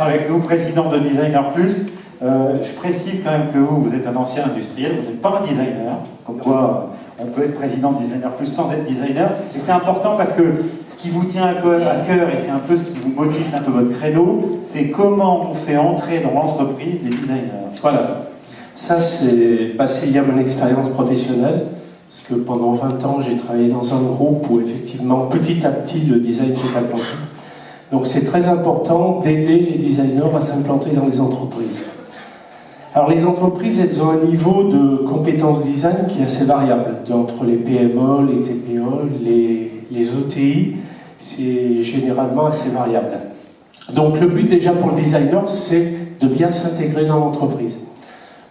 avec nous, président de Designer Plus. Je précise quand même que vous êtes un ancien industriel, vous n'êtes pas un designer, comme quoi on peut être président de Designer Plus sans être designer. Et c'est important parce que ce qui vous tient à cœur, et c'est un peu ce qui vous motive, c'est un peu votre credo, c'est comment on fait entrer dans l'entreprise des designers. Voilà. Ça, c'est passé lié à mon expérience professionnelle, parce que pendant 20 ans, j'ai travaillé dans un groupe où effectivement, petit à petit, le design s'est implanté. Donc c'est très important d'aider les designers à s'implanter dans les entreprises. Alors les entreprises, elles ont un niveau de compétences design qui est assez variable. Entre les PME, les TPE, les ETI, c'est généralement assez variable. Donc le but déjà pour le designer, c'est de bien s'intégrer dans l'entreprise.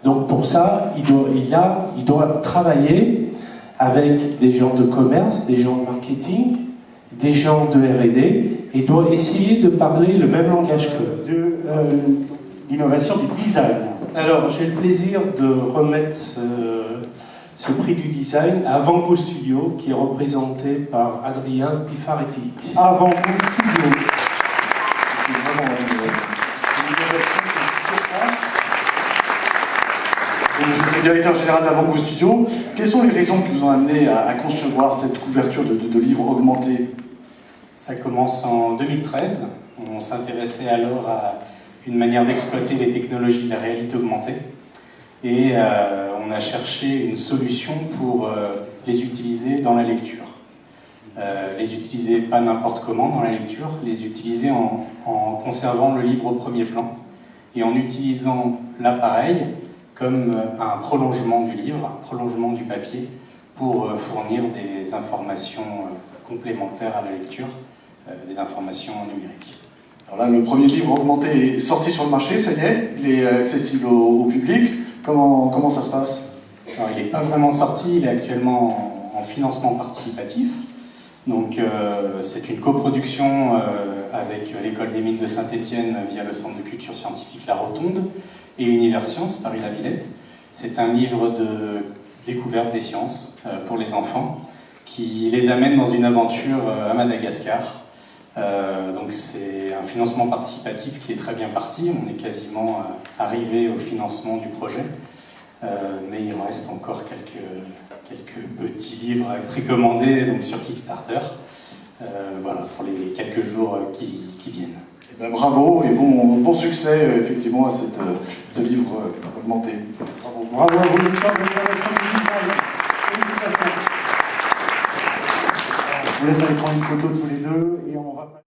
Donc pour ça, il doit travailler avec des gens de commerce, des gens de marketing, des gens de R&D, et doit essayer de parler le même langage qu'eux. L'innovation du design. Alors, j'ai le plaisir de remettre ce prix du design à Van Gogh Studio, qui est représenté par Adrien Pifaretti. À Van Gogh Studio. Vous êtes directeur général de Van Gogh Studio. Quelles sont les raisons qui vous ont amené à concevoir cette couverture de livres augmentés? Ça commence en 2013. On s'intéressait alors à une manière d'exploiter les technologies de la réalité augmentée. Et on a cherché une solution pour les utiliser dans la lecture. Les utiliser pas n'importe comment dans la lecture, les utiliser en conservant le livre au premier plan et en utilisant l'appareil comme un prolongement du livre, un prolongement du papier pour fournir des informations complémentaires à la lecture, des informations numériques. Alors là, le premier livre augmenté est sorti sur le marché, ça y est, il est accessible au public. Comment ça se passe? Alors, il n'est pas vraiment sorti, il est actuellement en financement participatif. Donc c'est une coproduction avec l'École des Mines de Saint-Étienne via le Centre de culture scientifique La Rotonde et Univers Sciences Paris-La Villette. C'est un livre de découverte des sciences pour les enfants qui les amène dans une aventure à Madagascar. Donc c'est un financement participatif qui est très bien parti. On est quasiment arrivé au financement du projet. Mais il reste encore quelques petits livres précommandés donc sur Kickstarter. Voilà, pour les quelques jours qui viennent. Eh ben, bravo et bon succès effectivement à ce livre augmenté. Bravo à vous, l'innovation du design. Félicitations. Je vous laisse aller prendre une photo tous les deux et on va...